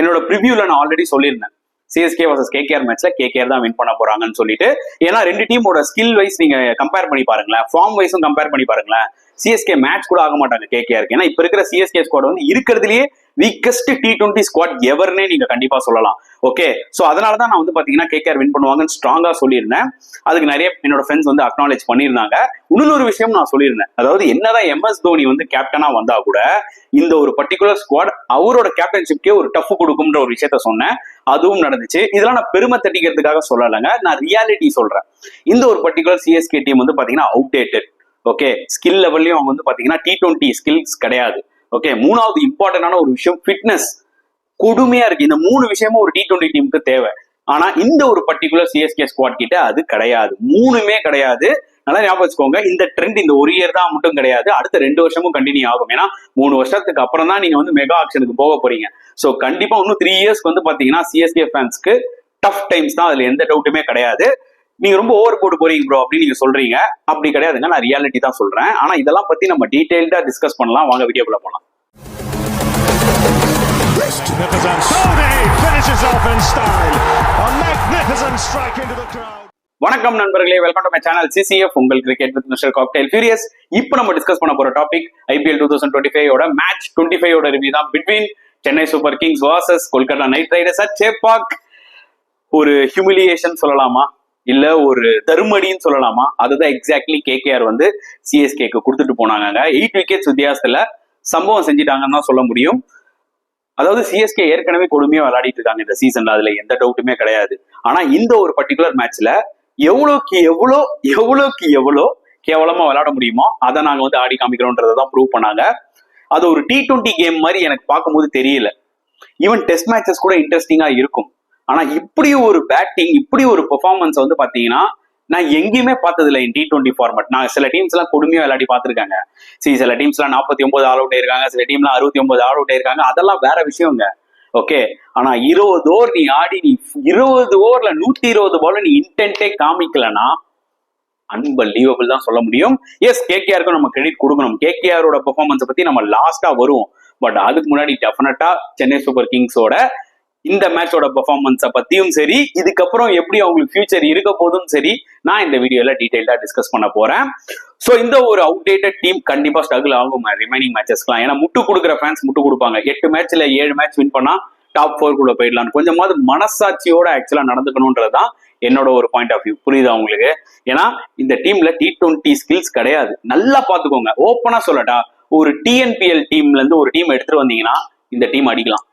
என்னோட ப்ரிவியூல நான் ஆல்ரெடி சொல்லியிருந்தேன், சிஎஸ்கே வர்சஸ் கேகேஆர் மேட்ச்ல கேகேஆர் தான் வின் பண்ண போறாங்கன்னு சொல்லிட்டு. ஏன்னா ரெண்டு டீமோட ஸ்கில் வைஸ் நீங்க கம்பேர் பண்ணி பாருங்களேன், ஃபார்ம் வைஸும் கம்பேர் பண்ணி பாருங்களேன். சிஎஸ்கே மேட்ச் கூட ஆக மாட்டாங்க கேகேஆருக்கு. ஏன்னா இப்ப இருக்கிற சிஎஸ்கே ஸ்குவாட் வந்து இருக்கிறதுலயே வீக்கஸ்ட் T20 ஸ்குவாட் எவர்னே நீங்க கண்டிப்பா சொல்லலாம். ஓகே, சோ அதனாலதான் நான் வந்து பாத்தீங்கன்னா கேகேஆர் வின் பண்ணுவாங்கன்னு ஸ்ட்ராங்கா சொல்லியிருந்தேன். அதுக்கு நிறைய என்னோட ஃப்ரெண்ட்ஸ் வந்து அக்னாலேஜ் பண்ணியிருந்தாங்க. இன்னொரு விஷயம் நான் சொல்லியிருந்தேன், அதாவது என்னதான் MS தோனி வந்து கேப்டனா வந்தா கூட இந்த ஒரு பர்டிகுலர் ஸ்குவாட் அவரோட கேப்டன்ஷிப்கே ஒரு டஃப் கொடுக்கும்ன்ற ஒரு விஷயத்த சொன்னேன். அதுவும் நடந்துச்சு. இதெல்லாம் நான் பெருமை தட்டிக்கிறதுக்காக சொல்லலைங்க, நான் ரியாலிட்டி சொல்றேன். இந்த ஒரு பர்டிகுலர் சிஎஸ்கே டீம் வந்து பாத்தீங்கன்னா அவுடேட்டட். ஓகே, ஸ்கில் லெவல்லையும் அவங்க வந்து பாத்தீங்கன்னா T20 ஸ்கில்ஸ் கிடையாது. ஓகே, மூணாவது இம்பார்ட்டன்டான ஒரு விஷயம் ஃபிட்னஸ் கொடுமையா இருக்கு. இந்த மூணு விஷயமும் ஒரு T20 டீமுக்கு தேவை. ஆனா இந்த ஒரு பர்டிகுலர் சிஎஸ்கே ஸ்குவாட் கிட்ட அது கிடையாது, மூணுமே கிடையாது. நல்லா ஞாபகம் வச்சுக்கோங்க, இந்த ட்ரெண்ட் இந்த ஒரு இயர் தான் மட்டும் கிடையாது, அடுத்த 2 வருஷமும் கண்டினியூ ஆகும். ஏன்னா 3 வருஷத்துக்கு அப்புறம் தான் நீங்க வந்து மெகா ஆக்ஷனுக்கு போக போறீங்க. சோ கண்டிப்பா இன்னும் 3 இயர்ஸ்க்கு வந்து பாத்தீங்கன்னா சிஎஸ்கே ஃபேன்ஸ்க்கு டஃப் டைம்ஸ் தான், அதுல எந்த டவுட்டுமே கிடையாது. நீங்க ரொம்ப ஓவர் போட்டு போறீங்க ப்ரோ அப்படின்னு நீங்க சொல்றீங்க, அப்படி கிடையாதுங்க, நான் ரியாலிட்டி தான் சொல்றேன். ஆனா இதெல்லாம் பத்தி நம்ம டீடைல்டா டிஸ்கஸ் பண்ணலாம், வாங்க வீடியோக்குள்ள போலாம். வணக்கம் நண்பர்களே, welcome to my channel CCF, உங்கள் cricket with mister cocktail furious. இப்போ நம்ம டிஸ்கஸ் பண்ண போற டாபிக் IPL 2025 ஓட மேட்ச் 25 ஓட ரிவ்யூ தான், between Chennai super Kings versus Kolkata night Riders at Chepauk. ஒரு ஹியூமிலியேஷன் சொல்லலாமா, இல்ல ஒரு தருமடின்னு சொல்லலாமா, அதுதான் எக்ஸாக்ட்லி கேகேஆர் வந்து சிஎஸ்கேக்கு கொடுத்துட்டு போனாங்க. 8 விக்கெட்ஸ் வித்தியாசத்துல சம்பவம் செஞ்சிட்டாங்கன்னு தான் சொல்ல முடியும். அதாவது சிஎஸ்கே ஏற்கனவே கொடுமையா விளையாடிட்டு இருக்காங்க இந்த சீசன்ல, அதுல எந்த டவுட்டுமே கிடையாது. ஆனா இந்த ஒரு பர்டிகுலர் மேட்ச்ல எவ்வளோக்கு எவ்வளோ கேவலமா விளையாட முடியுமோ அதை நாங்க வந்து ஆடி காமிக்கிறோன்றதான் ப்ரூவ் பண்ணாங்க. அது ஒரு T20 கேம் மாதிரி எனக்கு பார்க்கும்போது தெரியல. ஈவன் டெஸ்ட் மேட்சஸ் கூட இன்ட்ரெஸ்டிங்கா இருக்கும். ஆனா இப்படி ஒரு பேட்டிங், இப்படி ஒரு பெர்ஃபார்மன்ஸ் வந்து பாத்தீங்கன்னா நான் எங்கேயுமே பார்த்தது இல்லை இன் T20 ஃபார்மட். நான் சில டீம்ஸ் எல்லாம் கொடுமையா விளையாடி பார்த்துருக்காங்க. சில டீம்ஸ் எல்லாம் 49 ஆல் அவுட் ஆயிருக்காங்க, சில டீம்லாம் 69 ஆல் அவுட் ஆயிருக்காங்க, அதெல்லாம் வேற விஷயங்க. ஓகே, ஆனா 20 ஓவர் நீ ஆடி, நீ 20 ஓவர்ல 120 பால் நீ இன்டென்ட்டே காமிக்கலன்னா அன்பலீவபிள் தான் சொல்ல முடியும். எஸ், கேகேஆருக்கும் நம்ம கிரெடிட் கொடுக்கணும். கேகேஆரோட பெர்ஃபார்மன்ஸை பத்தி நம்ம லாஸ்டா வருவோம். பட் அதுக்கு முன்னாடி டெஃபினட்டா சென்னை சூப்பர் கிங்ஸோட இந்த மேட்சோட பெர்ஃபார்மன்ஸை பத்தியும் சரி, இதுக்கப்புறம் எப்படி அவங்களுக்கு ஃபியூச்சர் இருக்க போதும் சரி, நான் இந்த வீடியோல டீடைல்டா டிஸ்கஸ் பண்ண போறேன். ஸோ இந்த ஒரு அவுடேட்டட் டீம் கண்டிப்பா ஸ்ட்ரகிள் ஆகும் ரிமைனிங் மேட்சஸ்லாம். ஏன்னா முட்டு கொடுக்குற ஃபேன்ஸ் முட்டு கொடுப்பாங்க. 8 மேட்ச்ல 7 மேட்ச் வின் பண்ணா டாப் 4 குள்ள போயிடலாம். கொஞ்சமாவது மனசாட்சியோட ஆக்சுவலா நடந்துக்கணும்ன்றதுதான் என்னோட ஒரு பாயிண்ட் ஆஃப் வியூ. புரியுதா உங்களுக்கு? ஏன்னா இந்த டீம்ல T20 ஸ்கில்ஸ் கிடையாது. நல்லா பாத்துக்கோங்க. ஓப்பனா சொல்லட்டா, ஒரு TNPL டீம்ல இருந்து ஒரு டீம் எடுத்துட்டு வந்தீங்கன்னா இந்த டீம் அடிக்கலாம்.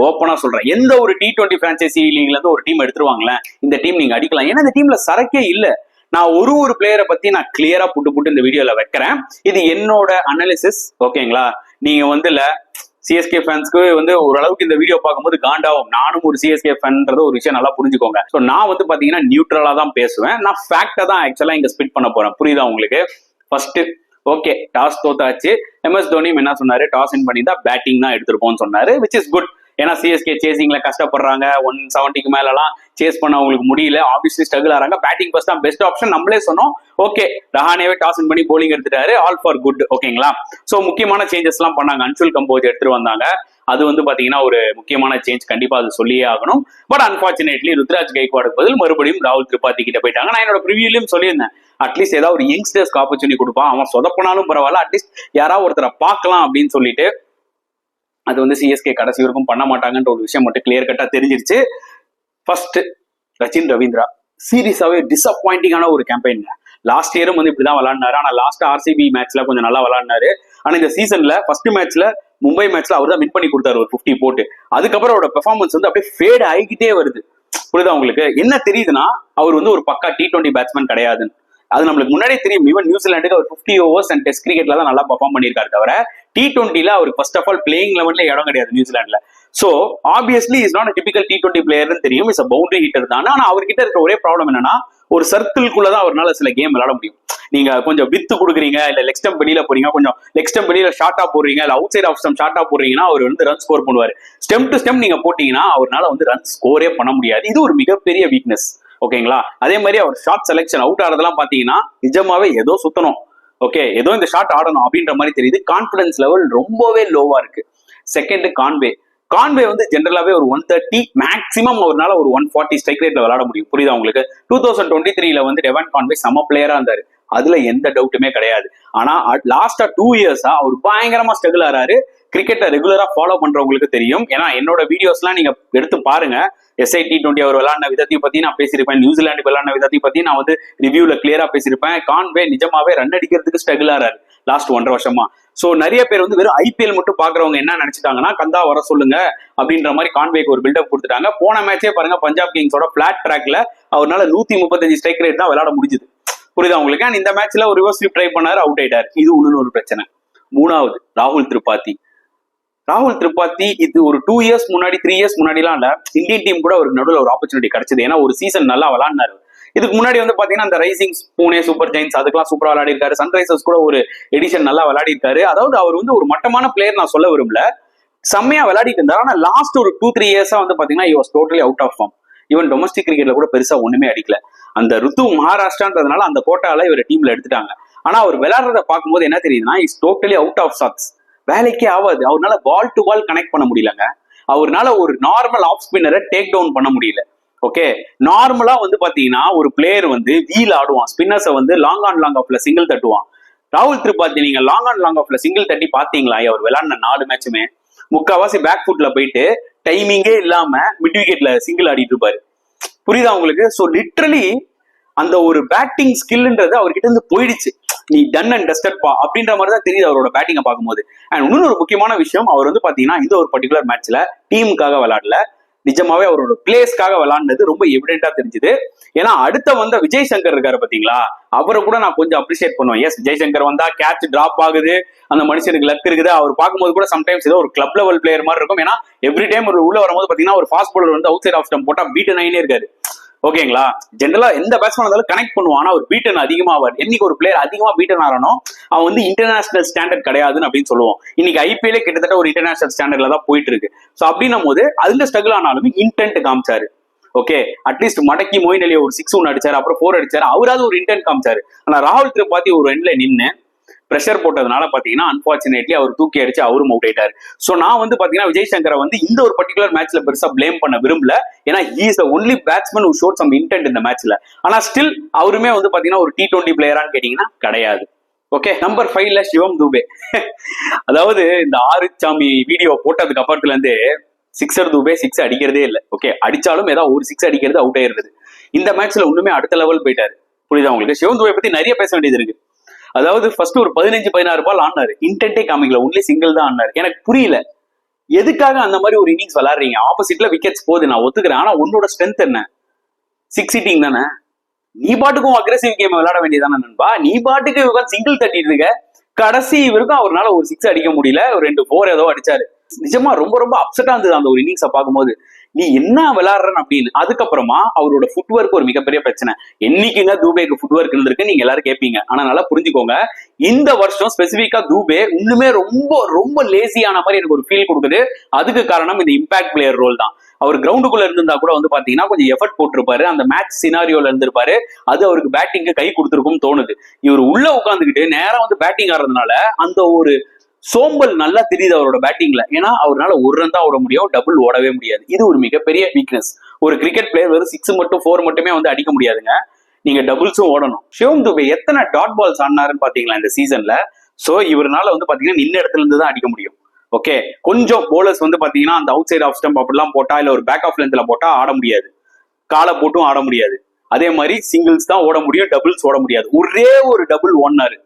ஓப்பனா சொல்றேன், எந்த ஒரு T20 பிரான்சைசி லீக்ல இருந்து ஒரு டீம் எடுத்துருவாங்களேன், இந்த டீம் நீங்க அடிக்கலாம். ஏன்னா இந்த டீம்ல சரக்கே இல்ல. நான் ஒரு பிளேயரை பத்தி நான் கிளியரா புட்டு இந்த வீடியோல வைக்கிறேன். இது என்னோட அனாலிசிஸ், ஓகேங்களா? நீங்க வந்து சிஎஸ்கே ஃபேன்ஸ்க்கு வந்து ஓரளவுக்கு இந்த வீடியோ பார்க்கும்போது காண்டாவும். நானும் ஒரு சிஎஸ்கே ஃபேன்ன்றத ஒரு விஷயம் நல்லா புரிஞ்சுக்கோங்க. ஸோ நான் வந்து பாத்தீங்கன்னா நியூட்ரலா தான் பேசுவேன். நான் ஃபேக்டா தான் ஆக்சுவலா இங்க ஸ்பிட் பண்ண போறேன். புரியுதா உங்களுக்கு? ஃபர்ஸ்ட் ஓகே, டாஸ் தோத்தாச்சு. MS தோனி என்ன சொன்னாரு, டாஸ் வின் பண்ணி தான் பேட்டிங் தான் எடுத்திருப்போம்னு சொன்னாரு, விச் இஸ் குட். ஏன்னா சிஎஸ்கே சேசிங்ல கஷ்டப்படுறாங்க, 170க்கு மேலாம் சேஸ் பண்ண அவங்களுக்கு முடியல, ஆப்வியஸ்லி ஸ்ட்ரகிள் ஆறாங்க. பேட்டிங் ஃபர்ஸ்ட் தான் பெஸ்ட் ஆப்ஷன், நம்மளே சொன்னோம். ஓகே, ரஹானேவே டாஸ் வின் பண்ணி போலிங் எடுத்துட்டாரு, ஆல் ஃபார் குட். ஓகேங்களா? சோ முக்கியமான சேஞ்சஸ் எல்லாம் பண்ணாங்க. அன்சுல் கம்போஜ் எடுத்துட்டு வந்தாங்க. அது வந்து பாத்தீங்கன்னா ஒரு முக்கியமான சேஞ்ச், கண்டிப்பா அது சொல்லியே ஆகணும். பட் அன்பார்ச்சுனேட்லி ருத்ராஜ் கைக்வாடுக்கு பதில் மறுபடியும் ராகுல் திரிபாதி கிட்ட போயிட்டாங்க. நான் என்னோட ப்ரிவியூலயும் சொல்லியிருந்தேன், அட்லீஸ்ட் ஏதாவது ஒரு யங்ஸ்டர்ஸ்க்கு ஆப்பர்ச்சுனிட்டி கொடுப்பான், அவன் சொதப்பினாலும் பரவாயில்ல, அட்லீஸ்ட் யாராவது ஒருத்தரை பார்க்கலாம் அப்படின்னு சொல்லிட்டு. அது வந்து சிஎஸ்கே கடைசி வரைக்கும் பண்ண மாட்டாங்கன்ற ஒரு விஷயம் மட்டும் கிளியர் கட்டா தெரிஞ்சிருச்சு. ஃபர்ஸ்ட் ரச்சின் ரவீந்திரா சீரியஸாவே டிசப்பாயிண்டிங்கான ஒரு கேம்பெயின். லாஸ்ட் இயரும் வந்து இப்படிதான் விளையாடினாரு. ஆனா லாஸ்ட் RCB மேட்ச்ல கொஞ்சம் நல்லா விளையாடினாரு. ஆனா இந்த சீசன்ல ஃபர்ஸ்ட் மேட்ச்ல மும்பை மேட்ச்ல அவர் தான் வின் பண்ணி கொடுத்தாரு ஒரு 50 போட்டு. அதுக்கப்புறம் அவரோட பெர்ஃபார்மன்ஸ் வந்து அப்படியே ஃபேட் ஆகிக்கிட்டே வருது. புரியுதா உங்களுக்கு? என்ன தெரியுதுன்னா, அவர் வந்து ஒரு பக்கா T20 பேட்ஸ்மேன் கிடையாதுன்னு. அது நம்மளுக்கு முன்னாடியே தெரியும். ஈவன் நியூசிலாண்டுக்கு அவர் 50 ஓவர்ஸ் அண்ட் டெஸ்ட் கிரிக்கெட்ல தான் நல்லா பெர்ஃபார்ம் பண்ணியிருக்காரு. தவிர T20ல அவருக்கு ஃபர்ஸ்ட் ஆஃப் ஆல் பிளேயிங் லெவல்ல இடம் கிடையாது நியூசிலாந்துல. So obviously is not typical T20 பிளேயர்னு தெரியும். இஸ் பவுண்டரி ஹிட்டர் தான். ஆனா அவர்கிட்ட இருக்க ஒரே ப்ராப்ளம் என்னன்னா, ஒரு சர்க்கிள்குள்ளதான் அவரால் சில கேம் விளையாட முடியும். நீங்க கொஞ்சம் வித்து கொடுக்குறீங்க, இல்ல லெக் ஸ்டம்ப் வெளியில போறீங்க, கொஞ்சம் லெக் ஸ்டம்ப் வெளியில ஷார்ட்டா போடுறீங்க, இல்ல அவுட் சைட் ஆஃப் ஸ்டம்ப் ஷார்ட்டா போடுறீங்கன்னா அவர் வந்து ரன் ஸ்கோர் பண்ணுவாரு. ஸ்டெம் டு ஸ்டெம் நீங்க போட்டீங்கன்னா அவரால் வந்து ரன் ஸ்கோரே பண்ண முடியாது. இது ஒரு மிகப்பெரிய வீக்னஸ். ஓகேங்களா? அதே மாதிரி அவர் ஷார்ட் செலக்ஷன் அவுட் ஆறதெல்லாம் பாத்தீங்கன்னா நிஜமாவே ஏதோ சுத்தணும். ஓகே, ஏதோ இந்த ஷாட் ஆடணும் அப்படின்ற மாதிரி தெரியுது. கான்பிடன்ஸ் லெவல் ரொம்பவே லோவா இருக்கு. செகண்ட் கான்வே கான்வே வந்து ஜென்ரலாவே ஒரு 130 மேக்ஸிமம் அவரால் ஒரு 140 ஸ்ட்ரைக் ரேட்ல விளையாட முடியும். புரியுதா உங்களுக்கு? 2023 வந்து டெவான் கான்வே செம பிளேயரா இருந்தாரு, அதுல எந்த டவுட்டுமே கிடையாது. ஆனா லாஸ்டா 2 இயர்ஸா அவர் பயங்கரமா ஸ்ட்ரகிள் ஆறாரு. கிரிக்கெட்டை ரெகுலரா ஃபாலோ பண்றவங்களுக்கு தெரியும். ஏன்னா என்னோட வீடியோஸ் எல்லாம் நீங்க எடுத்து பாருங்க. SIT20 அவர் விளையாடின விதத்தை பத்தி நான் பேசியிருப்பேன், நியூசிலாந்து விளையாடின விதத்தை பத்தி நான் வந்து ரிவ்யூல கிளியரா பேசியிருப்பேன். கான்வே நிஜமாவே ரன் அடிக்கிறதுக்கு ஸ்ட்ரகிள் ஆறாரு லாஸ்ட் 1.5 வருஷமா. சோ நிறைய பேர் வந்து வெறும் IPL மட்டும் பாக்குறவங்க என்ன நினைச்சிட்டாங்கன்னா, கந்தா வர சொல்லுங்க அப்படின்ற மாதிரி கான்வேக்கு ஒரு பில்டப் கொடுத்துட்டாங்க. போன மேட்சே பாருங்க, பஞ்சாப் கிங்ஸோட பிளாட் ட்ராக்ல அவரால் 135 ஸ்ட்ரைக் ரேட் தான் விளையாட முடிஞ்சது. புரியுதா உங்களுக்கு? அண்ட் இந்த மேட்ச்ல ஒரு ரிவர்ஸ் ஸ்வீப் ட்ரை பண்ணாரு, அவுட் ஆயிட்டார். இது ஒண்ணு ஒரு பிரச்சனை. மூணாவது ராகுல் திரிபாத்தி இது ஒரு 2 இயர்ஸ் முன்னாடி 3 இயர்ஸ் முன்னாடிலாம் இல்ல, இந்தியன் டீம் கூட ஒரு நடுவில் ஒரு ஆப்பர்ச்சுனிட்டி கிடைச்சது. ஏன்னா ஒரு சீசன் நல்லா விளையாடினாரு. இதுக்கு முன்னாடி வந்து பாத்தீங்கன்னா அந்த ரைசிங் புனே சூப்பர் ஜெயின்ஸ் அதுக்கெல்லாம் சூப்பரா விளையாடி இருக்காரு. சன்ரைசர்ஸ் கூட ஒரு எடிஷன் நல்லா விளையாடி இருக்காரு. அதாவது அவர் வந்து ஒரு மட்டமான பிளேயர் நான் சொல்ல விரும்பல, செம்மையா விளையாடிட்டு இருந்தாரு. ஆனா லாஸ்ட் ஒரு 2-3 இயர்ஸா வந்து பாத்தீங்கன்னா he was totally out of form. Even domestic கிரிக்கெட்ல கூட பெருசா ஒண்ணுமே அடிக்கல. அந்த ருத்து மகாராஷ்டிரான்றதுனால அந்த கோட்டால இவர் டீம்ல எடுத்துட்டாங்க. ஆனா அவர் விளையாடுறத பார்க்கும்போது என்ன தெரியுதுன்னா, is totally out of charts. வேலைக்கே ஆகாது. அவரால் பால் டு பால் கனெக்ட் பண்ண முடியலங்க. அவரால் ஒரு நார்மல் ஆஃப் ஸ்பின்னரை டேக் டவுன் பண்ண முடியல. ஓகே, நார்மலா வந்து பாத்தீங்கன்னா ஒரு பிளேயர் வந்து வீல் ஆடுவான், ஸ்பின்னர்ஸை வந்து லாங் ஆன் லாங் ஆஃப்ல சிங்கிள் தட்டுவான். ராகுல் திரிபாத்தி நீங்க லாங் ஆன் லாங் ஆஃப்ல சிங்கிள் தட்டி பாத்தீங்களா? அவர் விளையாடின 4 மேட்சுமே முக்காவாசி பேக் ஃபுட்ல போயிட்டு டைமிங்கே இல்லாம மிட் விக்கெட்ல சிங்கிள் ஆடிட்டு இருப்பாரு. புரியுதா உங்களுக்கு? சோ லிட்டரலி அந்த ஒரு பேட்டிங் ஸ்கில்ன்றது அவர்கிட்ட இருந்து போயிடுச்சு. நீ டன் அண்ட் டஸ்டட் பா அப்படின்ற மாதிரி தான் தெரியுது அவரோட பேட்டிங்கை பார்க்கும்போது. அண்ட் இன்னொரு ஒரு முக்கியமான விஷயம், அவர் வந்து பாத்தீங்கன்னா இந்த ஒரு பர்டிகுலர் மேட்ச்ல டீமுக்காக விளையாடல, நிஜமாவே அவரோட பிளேஸ்க்காக விளையாடுனது ரொம்ப எவிடென்டா தெரிஞ்சுது. ஏன்னா அடுத்த வந்த விஜய் சங்கர் இருக்காரு பாத்தீங்களா, அவரை கூட நான் கொஞ்சம் அப்ரிஷியேட் பண்ணுவேன். எஸ், விஜய் சங்கர் வந்தா கேட்ச் டிராப் ஆகுது, அந்த மனுஷனுக்கு லக் இருக்குது. அவர் பார்க்கும்போது கூட சம்டைம்ஸ் ஏதோ ஒரு கிளப் லெவல் பிளேயர் மாதிரி இருக்கும். ஏன்னா எவ்ரி டைம் ஒரு உள்ள வரும்போது பாத்தீங்கன்னா ஒரு ஃபாஸ்ட் பாலர் வந்து அவுட் சைட் ஆஃப் ஸ்டம்ப் போட்டா பீட் ஆயினே இருக்காரு. ஓகேங்களா? ஜென்ரலா எந்த பேட்ஸ்மேன் இருந்தாலும் கனெக்ட் பண்ணுவான், ஆனா ஒரு பீட்டன் அதிகமாவார். என்னைக்கு ஒரு பிளேயர் அதிகமா பீட்டன் ஆறானோ அவன் வந்து இன்டர்நேஷனல் ஸ்டாண்டர்ட் கிடையாதுன்னு அப்படின்னு சொல்லுவோம். இன்னைக்கு IPL கிட்டத்தட்ட ஒரு இன்டர்நேஷனல் ஸ்டாண்டர்ட்ல தான் போயிட்டு இருக்கு. சோ அப்படின்னும் போது அதுல ஸ்ட்ரகிள் ஆனாலும் இன்டென்ட் காமிச்சாரு. ஓகே, அட்லீஸ்ட் மடக்கி மொயின் அலி ஒரு 6 1 அடிச்சாரு, அப்புறம் 4 அடிச்சாரு, அவராது ஒரு இன்டென்ட் காமிச்சாரு. ஆனா ராகுல் திரிபாத்தி ஒரு எண்ட்ல நின்று பிரஷர் போட்டதுனால பாத்தீங்கன்னா அன்பார்ச்சுனேட்லி அவர் தூக்கி அடிச்சு அவரும் அவுட் ஆயிட்டாரு. சோ நான் வந்து பாத்தீங்கன்னா விஜய் சங்கரை வந்து இந்த ஒரு பர்டிகுலர் மேட்ச்ல பெருசா பிளேம் பண்ண விரும்பல. ஏன்னா he is the only batsman who showed some intent இந்த மேட்ச்ல. ஆனா ஸ்டில் அவருமே வந்து பாத்தீங்கன்னா ஒரு T20 பிளேயரான்னு கேட்டீங்கன்னா கிடையாது. ஓகே, நம்பர் 5ல சிவம் துபே. அதாவது இந்த ஆறுச்சாமி வீடியோ போட்டதுக்கு அப்புறத்துல இருந்து சிக்ஸர் துபே 6 அடிக்கிறதே இல்லை. ஓகே, அடிச்சாலும் ஏதாவது ஒரு 6 அடிக்கிறது அவுட் ஆயிருது. இந்த மேட்ச்ல ஒண்ணுமே அடுத்த லெவல் போயிட்டாரு. புரியுதா உங்களுக்கு? சிவம் துபே பத்தி நிறைய பேச வேண்டியது இருக்கு. அதாவது ஃபர்ஸ்ட் ஒரு 15-16 பால் ஆனாரு, இன்டென்ட்டே காமிக்கல, ஒன்லி சிங்கிள் தான் ஆனாரு. எனக்கு புரியல எதுக்காக அந்த மாதிரி ஒரு இன்னிங்ஸ் விளையாடுறீங்க. ஆப்போசிட்ல விக்கெட்ஸ் போகுது, நான் ஒத்துக்கிறேன். ஆனா உன்னோட ஸ்ட்ரென்த் என்ன? 6 ஹிட்டிங் தானே. நீ பாட்டுக்கும் அக்ரெசிவ் கேம் விளையாட வேண்டியதானே நண்பா. நீ பாட்டுக்கு சிங்கிள் தட்டிட்டு இருக்க. கடைசி இவருக்கும் அவரால் ஒரு 6 அடிக்க முடியல, ஒரு 2 4 ஏதோ அடிச்சாரு. நிஜமா ரொம்ப ரொம்ப அப்செட்டா இருந்தது அந்த ஒரு இன்னிங்ஸை பார்க்கும்போது. நீ என்ன விளையாடுறன்னு அப்படின்னு. அதுக்கப்புறமா அவரோட ஃபுட்வொர்க் ஒரு மிகப்பெரிய பிரச்சனை. என்னைக்குங்க தூபேக்கு ஃபுட்வொர்க் இருந்திருக்கு நீங்க எல்லாரும் கேட்பீங்க. ஆனா நல்லா புரிஞ்சுக்கோங்க, இந்த வருஷம் ஸ்பெசிபிக்கா தூபே இன்னுமே ரொம்ப ரொம்ப லேசியான மாதிரி எனக்கு ஒரு ஃபீல் கொடுக்குது. அதுக்கு காரணம் இந்த இம்பாக்ட் பிளேயர் ரோல் தான். அவர் கிரவுண்டுக்குள்ள இருந்திருந்தா கூட வந்து பாத்தீங்கன்னா கொஞ்சம் எஃபர்ட் போட்டிருப்பாரு, அந்த மேட்ச் சினாரியோல இருந்திருப்பாரு, அது அவருக்கு பேட்டிங்கு கை கொடுத்துருக்கும் தோணுது. இவர் உள்ள உட்காந்துக்கிட்டு நேரம் வந்து பேட்டிங் ஆடுறதுனால அந்த ஒரு சோம்பல் நல்லா தெரியுது அவரோட பேட்டிங்ல. ஏன்னா அவரால் ஒரு ரன் தான் ஓட முடியும், டபுள் ஓடவே முடியாது. இது ஒரு மிகப்பெரிய வீக்னஸ். ஒரு கிரிக்கெட் பிளேயர் வெறும் 6 மட்டும் 4 மட்டுமே வந்து அடிக்க முடியாதுங்க, நீங்க டபுள்ஸும் ஓடணும். சிவம் துபே எத்தனை டாட் பால்ஸ் ஆனாருன்னு பாத்தீங்களா இந்த சீசன்ல. சோ இவரால வந்து பாத்தீங்கன்னா நின்ன இடத்துல இருந்து தான் அடிக்க முடியும். ஓகே, கொஞ்சம் போலர்ஸ் வந்து பாத்தீங்கன்னா அந்த அவுட் சைட் ஆஃப் ஸ்டம்ப் அப்படிலாம் போட்டா இல்ல ஒரு பேக் ஆஃப் லென்த்ல போட்டா ஆட முடியாது, காலை போட்டும் ஆட முடியாது. அதே மாதிரி சிங்கிள்ஸ் தான் ஓட முடியும், டபுள்ஸ் ஓட முடியாது. ஒரே ஒரு டபுள் ஓடினாரு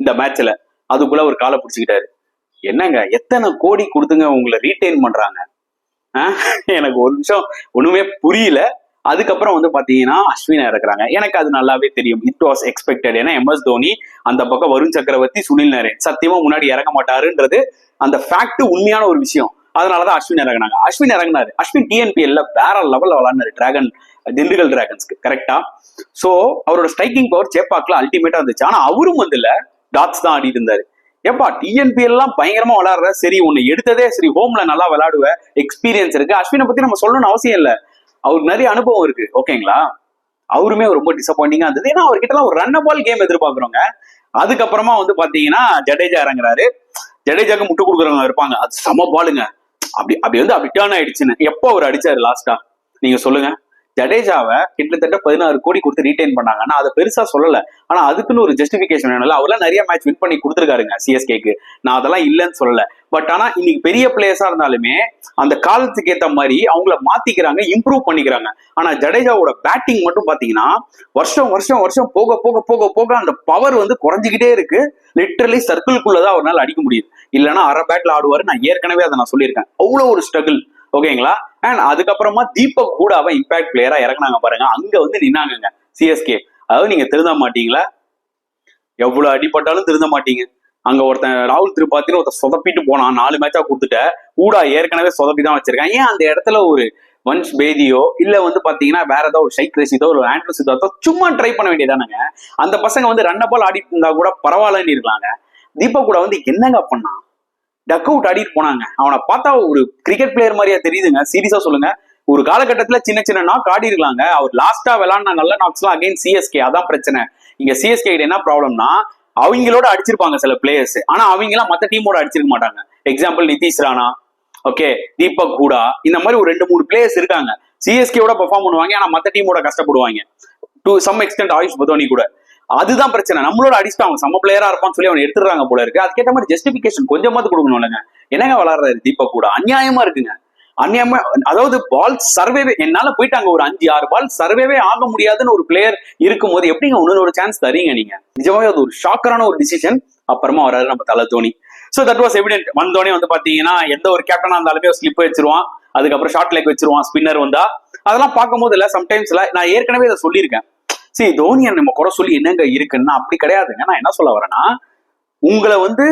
இந்த மேட்ச்ல, அதுக்குள்ள ஒரு காலை பிடிச்சிக்கிட்டாரு. என்னங்க, எத்தனை கோடி கொடுத்துங்க உங்களை ரீட்டைன் பண்றாங்க? எனக்கு ஒரு நிமிஷம் ஒண்ணுமே புரியல. அதுக்கப்புறம் வந்து பாத்தீங்கன்னா அஸ்வினை இறக்குறாங்க. எனக்கு அது நல்லாவே தெரியும், இட் வாஸ் எக்ஸ்பெக்டட். ஏன்னா MS தோனி அந்த பக்கம் வருண் சக்கரவர்த்தி, சுனில் நரேன் சத்தியமா முன்னாடி இறங்க மாட்டாருன்றது அந்த ஃபேக்ட், உண்மையான ஒரு விஷயம். அதனாலதான் அஸ்வின் இறங்கினாங்க. அஸ்வின் இறங்கினாரு. அஸ்வின் TNPL வேற லெவல்ல விளாண்டாரு டிராகன், திண்டுக்கல் டிராகன்ஸ்க்கு. கரெக்டா? சோ அவரோட ஸ்ட்ரைக்கிங் பவர் சேப்பாக்ல அல்டிமேட்டா இருந்துச்சு. ஆனா அவரும் வந்து இல்ல, டாட்ஸ் தான் ஆடிட்டு இருந்தாரு. ஏப்பா TNPL எல்லாம் பயங்கரமா விளையாடுற, சரி உன்னை எடுத்ததே சரி ஹோம்ல நல்லா விளையாடுவ, எக்ஸ்பீரியன்ஸ் இருக்கு. அஸ்வினை பத்தி நம்ம சொல்லணும்னு அவசியம் இல்ல, அவருக்கு நிறைய அனுபவம் இருக்கு. ஓகேங்களா? அவருமே ரொம்ப டிசப்பாயிண்டிங்கா இருந்தது. ஏன்னா அவர்கிட்ட எல்லாம் ஒரு ரன் பால் கேம் எதிர்பார்க்கிறோங்க. அதுக்கப்புறமா வந்து பாத்தீங்கன்னா ஜடேஜா இறங்குறாரு. ஜடேஜாக்கு முட்டு கொடுக்குறவங்க இருப்பாங்க, அது சம பாலுங்க, அப்படி டேர்ன் ஆயிடுச்சுன்னு எப்போ அவர் அடிச்சாரு லாஸ்டா நீங்க சொல்லுங்க. ஜடேஜாவை கிட்டத்தட்ட 16 கோடி கொடுத்து ரீடைன் பண்ணாங்க. ஆனா அதை பெருசா சொல்லல. ஆனா அதுக்குன்னு ஒரு ஜஸ்டிபிகேஷன் வேணும்ல. அவர்லாம் நிறைய மேட்ச் வின் பண்ணி கொடுத்துருக்காருங்க சிஎஸ்கேக்கு. நான் அதெல்லாம் இல்லைன்னு சொல்லல. பட் ஆனா இன்னைக்கு பெரிய பிளேயர்ஸா இருந்தாலுமே அந்த காலத்துக்கு ஏத்த மாதிரி அவங்கள மாத்திக்கிறாங்க, இம்ப்ரூவ் பண்ணிக்கிறாங்க. ஆனா ஜடேஜாவோட பேட்டிங் மட்டும் பாத்தீங்கன்னா வருஷம் வருஷம் வருஷம் போக போக போக போக அந்த பவர் வந்து குறைஞ்சிக்கிட்டே இருக்கு. லிட்டரலி சர்க்கிள்குள்ளதான் அவரால் அடிக்க முடியுது. இல்லைன்னா அரை பேட்ல ஆடுவாரு. நான் ஏற்கனவே அதை நான் சொல்லியிருக்கேன். அவ்வளவு ஒரு ஸ்ட்ரகிள். ஓகேங்களா. அண்ட் அதுக்கப்புறமா தீபக் கூட அவன் இம்பாக்ட் பிளேயரா இறக்குனாங்க பாருங்க. அங்க வந்து நின்னாங்க சிஎஸ்கே. அதாவது நீங்க திருந்த மாட்டீங்களா? எவ்வளவு அடிப்பட்டாலும் திருந்த மாட்டீங்க. அங்க ஒருத்தன் ராகுல் திரிபாத்தின்னு ஒருத்தன் சொதப்பிட்டு போனான். 4 மேட்சா கொடுத்துட்ட. ஊடா ஏற்கனவே சொதப்பி தான் வச்சிருக்கான். ஏன் அந்த இடத்துல ஒரு வன்ஷ் பேதியோ இல்ல வந்து பாத்தீங்கன்னா வேற ஏதாவது ஒரு ஷைக் ரஷீதோ ஒரு ஆண்ட்ரூ சித்தார்த்தோ சும்மா ட்ரை பண்ண வேண்டியதானுங்க. அந்த பசங்க வந்து ரன் பால் ஆடிட்டு இருந்தா கூட பரவாயில்லன்னு இருக்கலாங்க. தீபக் கூட வந்து என்னங்க பண்ணா? டக் அவுட் ஆடிட்டு போனாங்க. அவனை பார்த்தா ஒரு கிரிக்கெட் பிளேயர் மாதிரியா தெரியுதுங்க. சீரியஸா சொல்லுங்க. ஒரு காலகட்டத்துல சின்ன சின்ன நாக் ஆடி இருக்காங்க. அவர் லாஸ்டா விளையாடின நல்ல நாக்ஸ் எல்லாம் அகைன் சிஎஸ்கே. அதான் பிரச்சனை. இங்க சிஎஸ்கே என்ன ப்ராப்ளம்னா அவங்களோட அடிச்சிருப்பாங்க சில பிளேயர்ஸ். ஆனா அவங்க எல்லாம் மத்த டீமோட அடிச்சிருக்க மாட்டாங்க. எக்ஸாம்பிள் நிதிஷ் ராணா, ஓகே, தீபக் கூடா, இந்த மாதிரி ஒரு 2-3 பிளேயர்ஸ் இருக்காங்க. சிஎஸ்கேவோட பெர்ஃபார்ம் பண்ணுவாங்க. ஆனா மத்த டீமோட கஷ்டப்படுவாங்க. To some extent Ayush Badoni கூட. அதுதான் பிரச்சனை. நம்மளோட அடிச்சுட்டு அவங்க சம பிளேயரா இருப்பான்னு சொல்லி அவன் எடுத்துறாங்க போல இருக்கு. அதுக்கேற்ற மாதிரி ஜஸ்டிபிகேஷன் கொஞ்சமாவது கொடுக்கணும் இல்லைங்க. என்னங்க விளாடுறாரு தீபக் கூட? அநியாயமா இருக்குங்க. அநியாயமா. அதாவது பால் சர்வேவே என்னால போயிட்டு அங்க ஒரு 5-6 பால் சர்வேவே ஆக முடியாதுன்னு ஒரு பிளேயர் இருக்கும் போது எப்படிங்க ஒரு சான்ஸ் தரீங்க நீங்க? நிஜமாவே அது ஒரு ஷாக்கரான ஒரு டிசிஷன். அப்புறமா வராது நம்ம தல Dhoni. So that was evident. வந்தோடனே வந்து பாத்தீங்கன்னா எந்த ஒரு கேப்டனா இருந்தாலுமே ஸ்லிப் வச்சிருவான். அதுக்கப்புறம் ஷார்ட் லெக் வச்சிருவான். ஸ்பின்னர் வந்தா அதெல்லாம் பார்க்கும்போது இல்ல சம்டைம்ஸ்ல நான் ஏற்கனவே இதை சொல்லியிருக்கேன். சரி, தோனியை நம்ம கூட சொல்லி என்னங்க இருக்குன்னா அப்படி கிடையாதுங்க. நான் என்ன சொல்ல வரேன்னா உங்களை வந்து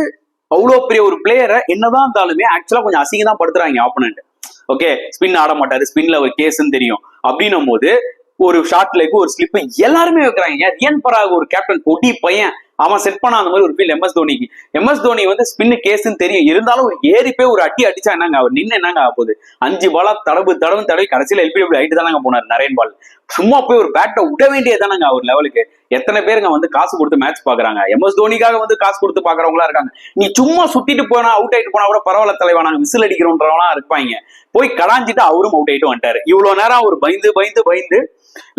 அவ்வளோ பெரிய ஒரு பிளேயரை என்னதான் இருந்தாலுமே ஆக்சுவலா கொஞ்சம் அசிங்க தான் படுத்துறாங்க ஆப்போனன்ட். ஓகே, ஸ்பின் ஆட மாட்டாரு, ஸ்பின்ல ஒரு கேஸ்ன்னு தெரியும். அப்படின்னும் போது ஒரு ஷார்ட் லெக் ஒரு ஸ்லிப் எல்லாருமே வைக்கிறாங்க. ரியன் பராக் ஒரு கேப்டன் பொடி பையன், அவன் செட் பண்ண அந்த மாதிரி ஒரு ஃபீல் எம்எஸ் தோனிக்கு. எம்எஸ் தோனி வந்து ஸ்பின்னு கேஸ்ன்னு தெரியும். இருந்தாலும் ஒரு ஏறி போய் ஒரு அடிச்சா என்னங்க அவர் நின்று என்னங்க ஆகுது? 5 பாலா தடவி கடைசியில் எல்பிடபிள்யூ ஆயிட்டு தானங்க போனார் நரேன் பால். சும்மா போய் ஒரு பேட்டை விட வேண்டியதானங்க அவர் லெவலுக்கு. எத்தனை பேருங்க வந்து காசு கொடுத்து மேட்ச் பாக்குறாங்க? எம்எஸ் தோனிக்காக வந்து காசு கொடுத்து பாக்குறவங்களா இருக்காங்க. நீ சும்மா சுத்திட்டு போனா அவுட் ஆயிட்டு போனா கூட பரவாயில்ல தலைவா, நாங்க விசில் அடிக்கிறோன்றவங்களா இருப்பாங்க. போய் கடாஞ்சிட்டு அவரும் அவுட் ஆயிட்டு வந்துட்டாரு. இவ்வளவு நேரம் அவர் பயந்து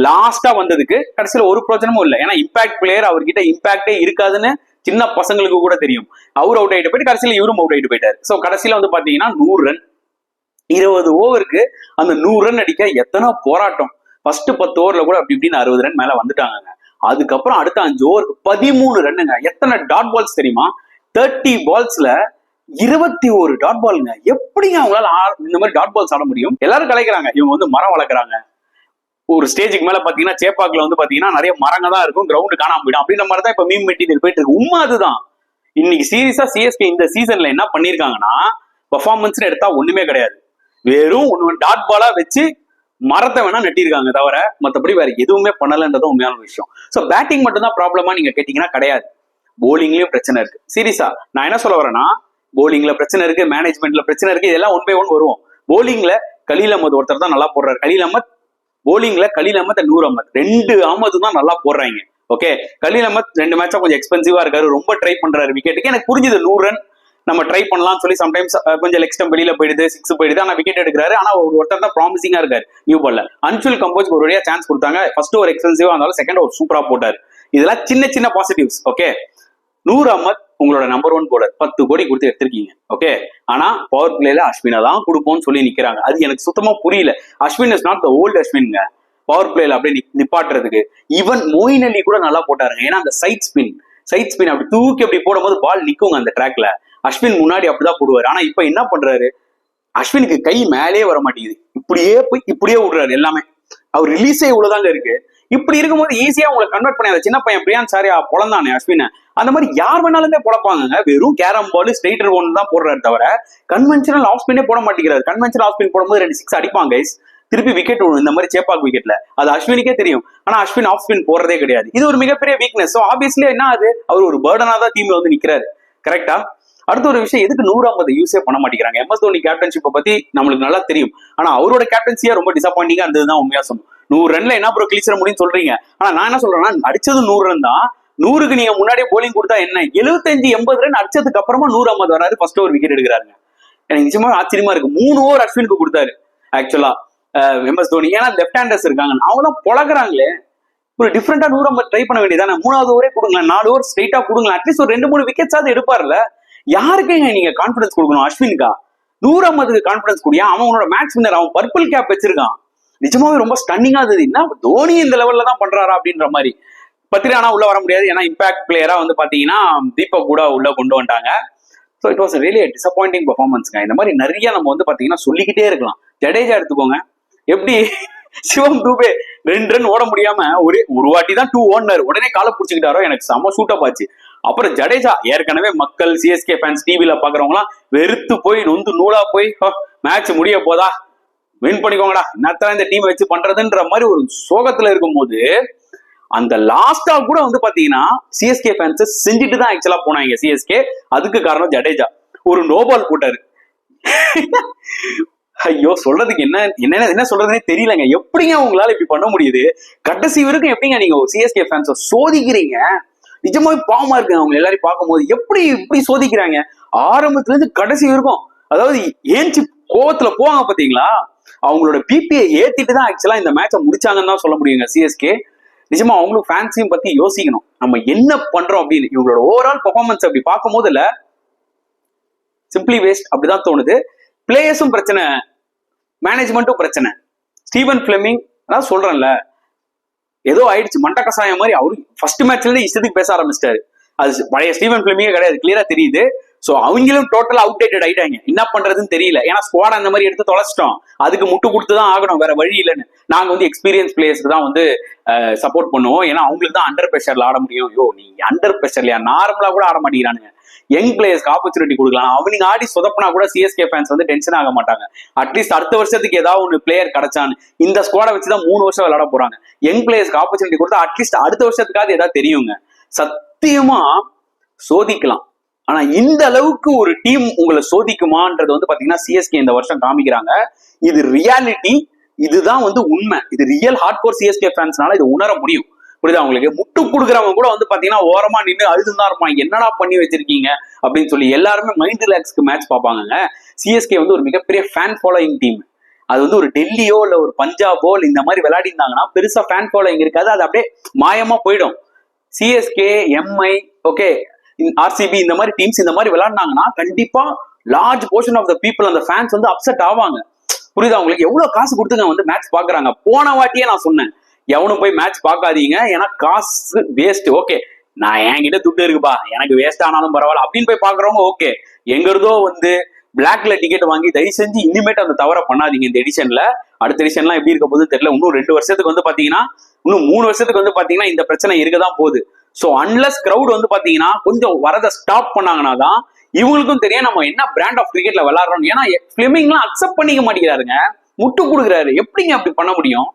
லாஸ்டா வந்ததுக்கு கடைசியில ஒரு பிரச்சனமும் இல்லை. ஏன்னா இம்பாக்ட் பிளேயர், அவர்கிட்ட இம்பாக்டே இருக்காதுன்னு சின்ன பசங்களுக்கு கூட தெரியும். அவர் அவுட் ஆயிட்டு போயிட்டு கடைசியில இவரும் அவுட் ஆயிட்டு போயிட்டாரு. சோ கடைசியில வந்து பாத்தீங்கன்னா 100 ரன் 20 ஓவருக்கு அந்த 100 ரன் அடிக்க எத்தனை போராட்டம். ஃபர்ஸ்ட் 10 ஓவர்ல கூட அப்படி இப்படின்னு 60 ரன் மேல வந்துட்டாங்க. அதுக்கப்புறம் அடுத்த 5 ஓவருக்கு 13 ரன்னுங்க. எத்தனை டாட் பால்ஸ் தெரியுமா? 30 பால்ஸ்ல 21 டாட் பாலுங்க. எப்படிங்க அவங்களால இந்த மாதிரி டாட் பால்ஸ் ஆட முடியும்? எல்லாரும் கலைக்கிறாங்க இவங்க வந்து மரம் வளர்க்குறாங்க. ஒரு ஸ்டேஜுக்கு மேல பாத்தீங்கன்னா சேப்பாக்குல வந்து பாத்தீங்கன்னா நிறைய மரங்க தான் இருக்கும், கிரவுண்ட் காணாம போயிடும். அப்படின்ற மாதிரி தான் இப்ப மீம் மெட்டீரியல் போயிட்டு இருக்கு. உண்மை அதுதான். இன்னைக்கு சீரியஸா சிஎஸ்கே இந்த சீசன்ல என்ன பண்ணிருக்காங்கன்னா பெர்ஃபார்மன்ஸ் எடுத்தா ஒண்ணுமே கிடையாது. வெறும் டாட் பாலா வச்சு மரத்தை வேணா நட்டிருக்காங்க தவிர மற்றபடி வேற எதுவுமே பண்ணலன்றது உண்மையான விஷயம். சோ பேட்டிங் மட்டும் தான் ப்ராப்ளமா நீங்க கேட்டீங்கன்னா கிடையாது. போலிங்லயும் பிரச்சனை இருக்கு. சீரியஸா நான் என்ன சொல்ல வரேன்னா போலிங்ல பிரச்சனை இருக்கு, மேனேஜ்மெண்ட்ல பிரச்சனை இருக்கு. இதெல்லாம் 1 by 1 வருவோம். போலிங்ல கலீல் அஹ்மத் ஒருத்தர் தான் நல்லா போடுறாரு. கலீல் அஹ்மத் போலிங்ல கலீல் அஹ்மத் நூர் அஹ்மத் 2 அஹ்மத் தான் நல்லா போடுறாங்க. ஓகே, கலீல் அஹ்மத் 2 மேட்சா கொஞ்சம் எக்ஸ்பென்சிவா இருக்காரு, ரொம்ப ட்ரை பண்றாரு விக்கெட்டுக்கு. எனக்கு புரிஞ்சுது 100 ரன் நம்ம ட்ரை பண்ணலாம்னு சொல்லி சம்டைம்ஸ் கொஞ்சம் லெக் ஸ்டம்ப் வெளியில போயிடுது, 6 போயிடுது. ஆனா விக்கெட் எடுக்கிறாரு. ஆனா ஒருத்தர் தான் ப்ராமிசிங்கா இருக்காரு நியூ பால்ல. அன்சுல் கம்போஜ் ஒரு வழியா சான்ஸ் கொடுத்தாங்க. ஃபர்ஸ்ட் ஒரு எக்ஸ்பென்சிவா இருந்தாலும் செகண்ட் ஒரு சூப்பரா போட்டாரு. இதெல்லாம் சின்ன சின்ன பாசிட்டிவ்ஸ். ஓகே, நூர் அஹ்மத் உங்களோட நம்பர் 1 போலர், 10 கோடி கொடுத்து எடுத்திருக்கீங்க. ஓகே, ஆனா பவர் பிளேல அஸ்வினை தான் கொடுப்போம்னு சொல்லி நிக்கிறாங்க. அது எனக்கு சுத்தமா புரியல. Ashwin is not the old அஸ்வின்ங்க பவர் பிளேல அப்படியே நிப்பாட்டுறதுக்கு. ஈவன் மொயின் அலி கூட நல்லா போட்டாருங்க. ஏன்னா அந்த சைட் ஸ்பின் அப்படி தூக்கி அப்படி போடும்போது பால் நிக்குங்க அந்த ட்ராக்ல. அஸ்வின் முன்னாடி அப்படிதான் போடுவாரு. ஆனா இப்ப என்ன பண்றாரு? அஸ்வினுக்கு கை மேலே வர மாட்டேங்குது. இப்படியே போய் இப்படியே விடுறாரு எல்லாமே. அவர் ரிலீஸே இவ்வளவுதாங்க இருக்கு. இப்படி இருக்கும்போது ஈஸியா உங்களை கன்வெர்ட் பண்ணி சின்ன பையன் பிரியான் சாரியா பொழந்தானே அஸ்வினை, அந்த மாதிரி யார் வேணாலுமே பொழப்பாங்க. வெறும் கேரம் பால் ஸ்ட்ரைட்டர் 1 தான் போடுறாரு தவிர கன்வென்ஷனல் ஆஃப் ஸ்பின்னே போட மாட்டேங்கிறாரு. கன்வென்ஷனல் ஆஃப் ஸ்பின் போடும்போது 2 6 அடிப்பாங்க கைஸ். திருப்பி விக்கெட் விடும் இந்த மாதிரி சேப்பாக் விக்கெட்ல. அது அஸ்வினுக்கே தெரியும். ஆனா அஸ்வின் ஆஃப் ஸ்பின் போடுறதே கிடையாது. இது ஒரு மிகப்பெரிய வீக்னஸ். ஸோ ஆப்வியஸ்லி என்ன ஆகுது? அவர் ஒரு பர்டனா தான் டீம்ல வந்து நிக்கிறாரு. கரெக்டா? அடுத்த ஒரு விஷயம், எதுக்கு 150 யூஸே பண்ண மாட்டேங்கிறாங்க? எம்எஸ் தோனி கேப்டன்ஷிப்பை பத்தி நம்மளுக்கு நல்லா தெரியும். ஆனா அவரோட கேப்டன்சியா ரொம்ப டிசப்பாயிண்டிங்கா இருந்ததுதான் உண்மையா சொல்லணும். 100 ரன்ல என்ன ப்ரோ கிழிச்சிட முடியும்னு சொல்றீங்க. ஆனா நான் என்ன சொல்றேன்னா அடிச்சது 100 ரன் தான். 100க்கு நீங்க முன்னாடியே போலிங் கொடுத்தா என்ன? 75-80 ரன் அடிச்சதுக்கு அப்புறமா நூர் அஹ்மத் வராரு, ஃபர்ஸ்ட் ஒரு விக்கெட் எடுக்கிறாருங்க. எனக்கு நிச்சயமா ஆச்சரியமா இருக்கு. 3 ஓவர் அஸ்வினுக்கு கொடுத்தாரு ஆக்சுவலா MS தோனி. ஏன்னா லெஃப்ட் ஹேண்டர்ஸ் இருக்காங்க, அவங்க தான் பொழக்கிறாங்களே, ஒரு டிஃப்ரெண்டா 150 ட்ரை பண்ண வேண்டியதானே. 3வது ஓவரே கொடுங்களேன், 4 ஓவர் ஸ்ட்ரைட்டா கொடுங்களேன், அட்லீஸ்ட் ஒரு 2-3 விக்கெட்ஸ் ஆகுது எடுப்பார்ல. யாருக்குங்க நீங்க கான்பிடன்ஸ் கொடுக்கணும்? அஸ்வினுக்கா 150க்கு கான்பிடன்ஸ் கூடிய அவனோட மேட்ச் வின்னர், அவன் பர்பிள் கேப் வச்சிருக்கான். நிஜமாவே ரொம்ப ஸ்டன்னிங்கா இருந்தது. என்ன தோனி இந்த லெவல்ல தான் பண்றாரா அப்படின்ற மாதிரி. பத்திரிகானா உள்ள வர முடியாது, ஏன்னா இம்பாக்ட் பிளேயரா வந்து பாத்தீங்கன்னா தீபக் கூட உள்ள கொண்டு வந்துட்டாங்க. So it was really disappointing பெர்ஃபார்மன்ஸ்ங்க. இந்த மாதிரி நிறைய நம்ம வந்து பாத்தீங்கன்னா சொல்லிக்கிட்டே இருக்கலாம். ஜடேஜா எடுத்துக்கோங்க, எப்படி சிவம் தூபே 2 ரன் ஓட முடியாம ஒரு வாட்டி தான் 2 ஓடினாரு, உடனே காலை பிடிச்சிக்கிட்டாரோ, எனக்கு செம சூட்டப் ஆச்சு. அப்புறம் ஜடேஜா ஏற்கனவே மக்கள் சிஎஸ்கே ஃபேன்ஸ் டிவில பாக்குறவங்க எல்லாம் வெறுத்து போய் நொந்து நூலா போய் மேட்ச் முடிய போதா, வின் பண்ணிக்கோங்கடா, என்னத்தான் இந்த டீம் வச்சு பண்றதுன்ற மாதிரி ஒரு சோகத்துல இருக்கும் போது, அந்த லாஸ்டா கூட வந்து பாத்தீங்கன்னா சிஎஸ்கே ஃபேன்ஸ் செஞ்சுட்டு தான் ஆக்சுவலா போனாங்க சிஎஸ்கே. அதுக்கு காரணம் ஜடேஜா ஒரு நோபால் போட்டாரு. ஐயோ, சொல்றதுக்கு என்ன சொல்றதுன்னே தெரியலங்க. எப்படிங்க உங்களால இப்படி பண்ண முடியுது? கடைசி வரைக்கும் எப்படிங்க நீங்க சிஎஸ்கே ஃபேன்ஸை சோதிக்கிறீங்க? நிஜமாவே பாவமா இருக்கு அவங்க எல்லாரையும் பார்க்கும்போது. எப்படி இப்படி சோதிக்கிறாங்க? ஆரம்பத்துல இருந்து கடைசி வரைக்கும், அதாவது ஏன்ச்சு கோவத்துல போவாங்க பாத்தீங்களா, அவங்களோட பிபிஐ ஏத்திட்டு தான் ஆக்சுவலா இந்த மேட்சை முடிச்சாங்கன்னு தான் சொல்ல முடியுங்க சிஎஸ்கே. நிஜமா அவங்களும் ஃபேன்ஸையும் பத்தி யோசிக்கணும், நம்ம என்ன பண்றோம் அப்படின்னு. இவங்களோட ஓவரால் பெர்ஃபார்மன்ஸ் அப்படி பார்க்கும் போதுல சிம்பிளி வேஸ்ட் அப்படிதான் தோணுது. பிளேயர்ஸும் பிரச்சனை, மேனேஜ்மெண்ட்டும் பிரச்சனை. ஸ்டீவன் பிளெமிங் அதான் சொல்றேன்ல, ஏதோ ஆயிடுச்சு மண்ட கசாயம் மாதிரி. அவரு ஃபர்ஸ்ட் மேட்ச்ல இருந்து இஷ்டத்துக்கு பேச ஆரம்பிச்சிட்டாரு. அது பழைய ஸ்டீவன் பிளெமிங்கே கிடையாது, கிளியரா தெரியுது. சோ அவங்களும் டோட்டலா அவுடேட்டட் ஆயிட்டாங்க, என்ன பண்றதுன்னு தெரியல. ஏன்னா ஸ்குவாட் அந்த மாதிரி எடுத்து தொலைச்சிட்டோம், அதுக்கு முட்டு கொடுத்துதான் ஆகணும், வேற வழி இல்லைன்னு. நாங்க வந்து எக்ஸ்பீரியன்ஸ் பிளேயர்ஸ்க்கு தான் வந்து சப்போர்ட் பண்ணுவோம், ஏன்னா அவங்களுக்கு தான் அண்டர் பிரஷர்ல ஆட முடியும். யோ, நீ அண்டர் பிரஷர்லயா? நார்மலா கூட ஆட மாட்டேங்கிறானுங்க. யங் பிளேயர்ஸ்க்கு ஆப்பர்ச்சுனிட்டி கொடுக்கலாம். அவனுங்க ஆடி சொதப்பினா கூட சிஎஸ்கே ஃபேன்ஸ் வந்து டென்ஷன் ஆக மாட்டாங்க. அட்லீஸ்ட் அடுத்த வருஷத்துக்கு ஏதாவது ஒரு பிளேயர் கிடைச்சான்னு. இந்த ஸ்குவாடை வச்சுதான் 3 வருஷம் விளையாட போறாங்க. யங் பிளேயர்ஸ்க்கு ஆப்பர்ச்சுனிட்டி கொடுத்தா அட்லீஸ்ட் அடுத்த வருஷத்துக்காவது ஏதாவது தெரியுங்க. சத்தியமா சோதிக்கலாம், ஆனா இந்த அளவுக்கு ஒரு டீம் உங்களை சோதிக்குமான்றது வந்து பாத்தீங்கன்னா சிஎஸ்கே இந்த வருஷம் காமிக்கிறாங்க. இது ரியாலிட்டி, இதுதான் வந்து உண்மை. இது ரியல் ஹார்ட் கோர் சிஎஸ்கே ஃபேன்ஸ்னால இது உணர முடியும். புரியுதா உங்களுக்கு? முட்டு கொடுக்குறவங்க கூட வந்து பாத்தீங்கன்னா ஓரமா நின்று அழுதுதான் இருப்பாங்க, என்னடா பண்ணி வச்சிருக்கீங்க அப்படின்னு சொல்லி. எல்லாருமே மைண்ட் ரிலாக்ஸ்க்கு மேட்ச் பார்ப்பாங்க. சிஎஸ்கே வந்து ஒரு மிகப்பெரிய ஃபேன் ஃபாலோயிங் டீம். அது வந்து ஒரு டெல்லியோ இல்ல ஒரு பஞ்சாபோ இந்த மாதிரி விளையாடி இருந்தாங்கன்னா பெருசா ஃபேன் ஃபாலோயிங் இருக்காது, அது அப்படியே மாயமா போயிடும். சிஎஸ்கே, எம்ஐ, ஓகே, ஆர்சிபி இந்த மாதிரி டீம்ஸ் இந்த மாதிரி விளையாடினாங்கன்னா கண்டிப்பா large portion of the people, அந்த ஃபேன்ஸ் வந்து அப்செட் ஆவாங்க. புரியுதா உங்களுக்கு? எவ்வளவு காசு கொடுத்துங்க வந்து மேட்ச் பாக்குறாங்க. போன வாட்டியே நான் சொன்னேன், எவனும் போய் மேட்ச் பார்க்காதீங்க, ஏன்னா காசு வேஸ்ட். ஓகே, நான் என்கிட்ட துட்டு இருக்குப்பா, எனக்கு வேஸ்ட் ஆனாலும் பரவாயில்ல அப்படின்னு போய் பாக்குறவங்க ஓகே. எங்கிறதோ வந்து பிளாக்ல டிக்கெட் வாங்கி தயவு செஞ்சு இனிமேட்டு அந்த தவறை பண்ணாதீங்க. இந்த எடிஷன்ல, அடுத்த எடிஷன்லாம் எப்படி இருக்க போகுது தெரியல. இன்னும் 2 வருஷத்துக்கு வந்து பாத்தீங்கன்னா, இன்னும் 3 வருஷத்துக்கு வந்து பாத்தீங்கன்னா இந்த பிரச்சனை இருக்கதான் போகுது. ஸோ அன்லஸ் கிரௌட் வந்து பாத்தீங்கன்னா கொஞ்சம் வரதை ஸ்டாப் பண்ணாங்கன்னா தான் இவங்களுக்கும் தெரியும் நம்ம என்ன பிராண்ட் ஆஃப் கிரிக்கெட்ல விளையாடுறோம். ஏன்னா பிளெமிங்லாம் அக்செப்ட் பண்ணிக்க மாட்டேங்கிறாருங்க, முட்டு கொடுக்குறாரு. எப்படிங்க அப்படி பண்ண முடியும்?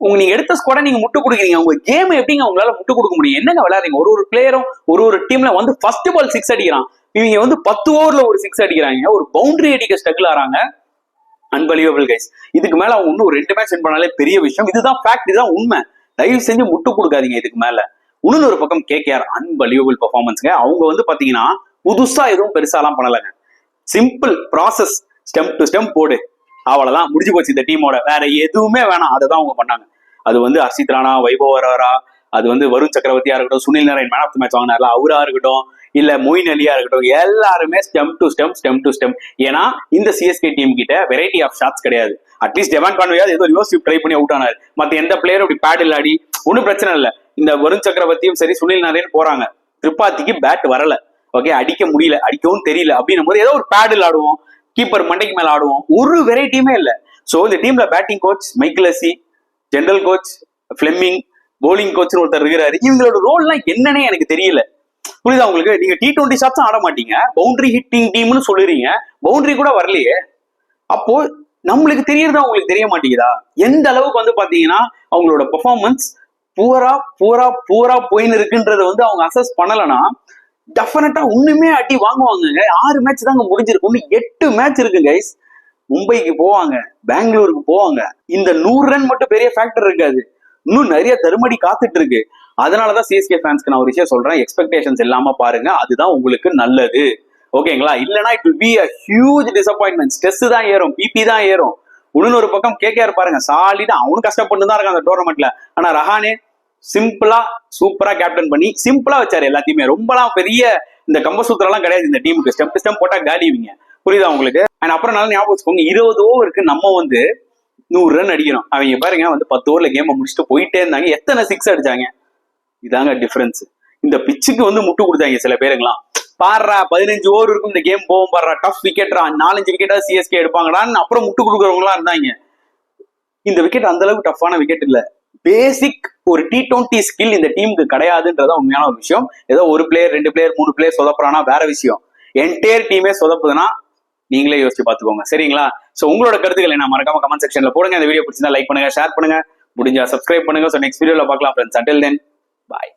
நீங்க எடுத்த ஸ்குவாட நீங்க முட்டு கொடுக்குறீங்க, உங்க கேம் எப்படிங்க உங்களால முட்டு கொடுக்க முடியும்? என்னங்க விளையாடுறீங்க? ஒரு பிளேயரும் ஒரு டீம்ல வந்து ஃபர்ஸ்ட் பால் 6 அடிக்கிறான், இவங்க வந்து 10 ஓவர்ல ஒரு 6 அடிக்கிறாங்க, ஒரு பவுண்டரி அடிக்க ஸ்ட்ரகிள் ஆறாங்க. Unbelievable guys. இதுக்கு மேல அவங்க இன்னும் 2 மேட்ச் வின் பண்ணாலே பெரிய விஷயம். இதுதான் ஃபேக்ட், இதுதான் உண்மை. தயவு செஞ்சு முட்டு கொடுக்காதீங்க இதுக்கு மேல. இன்னொரு பக்கம் கேகேஆர் அன்பிலீவபிள் பெர்ஃபார்மன்ஸ்ங்க. அவங்க வந்து பாத்தீங்கன்னா புதுசா எதுவும் பெருசாலாம் பண்ணலங்க. Simple process, stump to stump போடு, அவ்வளவுதான், முடிஞ்சு போச்சு இந்த டீமோட. வேற எதுவுமே வேணாம், அதை தான் அவங்க பண்ணாங்க. அது வந்து ஹர்ஷித் ராணா, வைபவ் வராரா, அது வந்து வருண் சக்கரவர்த்தியா இருக்கட்டும், Sunil Narayan man of the match வாங்கினார்ல அவரா இருக்கட்டும், இல்ல மொயின் அலியா இருக்கட்டும், எல்லாருமே ஸ்டெம் டு ஸ்டெம். ஏன்னா இந்த சிஎஸ்கே டீம் கிட்ட வெரைட்டி ஆஃப் ஷாட்ஸ் கிடையாது. அட்லீஸ்ட் ஜெவான் கான்வேயாவது ஏதோ யோசிச்சு ட்ரை பண்ணி அவுட் ஆனார். மத்த எந்த பிளேயரும் அப்படி பேட் இல்லாடி ஒன்னும் பிரச்சனை இல்லை. இந்த வருண் சக்கரவர்த்தியும் சரி, சுனில் நாராயண் போறாங்க, திரிபாத்திக்கு பேட் வரல, ஓகே, அடிக்க முடியல, அடிக்கவும் தெரியல அப்படின்னும் போது ஏதோ ஒரு பேடில் ஆடுவோம், கீப்பர் மண்டைக்கு மேல ஆடுவோம், ஒரு வெரைட்டியுமே இல்லை. சோ இந்த டீம்ல batting coach Mike Hussey, general coach Fleming, bowling coach ஒருத்தர் இருக்கிறாரு. இவங்களோட ரோல்லாம் என்னன்னே எனக்கு தெரியல. புரியுதா உங்களுக்கு? நீங்க T20 ஷாட்ஸும் ஆட மாட்டீங்க, பவுண்டரி ஹிட்டிங் டீம்னு சொல்லுறீங்க, பவுண்டரி கூட வரலையே. அப்போ நம்மளுக்கு தெரியறதா உங்களுக்கு தெரிய மாட்டேங்குதா? எந்த அளவுக்கு வந்து பாத்தீங்கன்னா அவங்களோட பெர்ஃபார்மன்ஸ் பூரா போயின்னு இருக்குன்றத வந்து அவங்க அசஸ் பண்ணலன்னா டெஃபினட்டா ஒண்ணுமே அடி வாங்குவாங்க. 6 மேட்ச் தாங்க முடிஞ்சிருக்கு, இன்னும் 8 மேட்ச் இருக்கு கைஸ். மும்பைக்கு போவாங்க, பெங்களூருக்கு போவாங்க. இந்த 100 ரன் மட்டும் பெரிய ஃபேக்டர் இருக்காது, இன்னும் நிறைய தருமடி காத்துட்டு இருக்கு. அதனாலதான் சிஎஸ்கே ஃபேன்ஸ்க்கு நான் ஒரு விஷயம் சொல்றேன், எக்ஸ்பெக்டேஷன்ஸ் இல்லாம பாருங்க, அதுதான் உங்களுக்கு நல்லது. ஓகேங்களா? இல்லைன்னா it will be a huge disappointment. Stress தான் ஏறும், பிபி தான் ஏறும். இன்னொரு பக்கம் கேகேஆர் பாருங்க, சாலிடா அவனும் கஷ்டப்பட்டு தான் இருக்கான் அந்த டோர்னமெண்ட்ல. ஆனா ரஹானே சிம்பிளா சூப்பரா கேப்டன் பண்ணி சிம்பிளா வச்சாரு எல்லாத்தையுமே. ரொம்பலாம் பெரிய இந்த கம்பசூத்திரம் எல்லாம் கிடையாது இந்த டீமுக்கு. ஸ்டெம் போட்டா காடிவிங்க, புரியுதா உங்களுக்கு? அண்ட் அப்புறம் நல்லா ஞாபகம் வச்சுக்கோங்க, 20 ஓவருக்கு நம்ம 100 ரன் அடிக்கணும். அவங்க பாருங்க 10 ஓவர்ல கேம் முடிச்சுட்டு போயிட்டே இருந்தாங்க. எத்தனை 6 அடிச்சாங்க? இதாங்க டிஃபரன்ஸ். இந்த பிச்சுக்கு முட்டு கொடுத்தாங்க சில பேருங்களாம். பாடுறா 15 ஓவர் இருக்கும் இந்த கேம் போகும், பாடுறா டஃப் விக்கெட்ரா, 4-5 விக்கெட்டா சிஎஸ்கே எடுப்பாங்கடான்னு அப்புறம் முட்டு கொடுக்குறவங்களா இருந்தாங்க. இந்த விக்கெட் அந்த அளவுக்கு டஃப்பான விக்கெட் இல்ல. பேசிக் ஒரு T20 ஸ்கில் இந்த டீமுக்கு கிடையாதுன்றதா உண்மையான ஒரு விஷயம். ஏதோ ஒரு பிளேயர் 2 பிளேயர் 3 பிளேயர் சொதப்புறானா வேற விஷயம். என்டையர் டீமே சொதப்புதுன்னா நீங்களே யோசிச்சு பாத்துக்கோங்க, சரிங்களா? சோ உங்களோட கருத்துக்களை நான் மறக்காம கமெண்ட் செக்ஷன்ல போடுங்க. இந்த வீடியோ பிடிச்சிருந்தா லைக் பண்ணுங்க, ஷேர் பண்ணுங்க, முடிஞ்சா சப்ஸ்கிரைப் பண்ணுங்க. சோ நெக்ஸ்ட் வீடியோல பார்க்கலாம் ஃப்ரெண்ட்ஸ். அன்டில் தென், பாய்.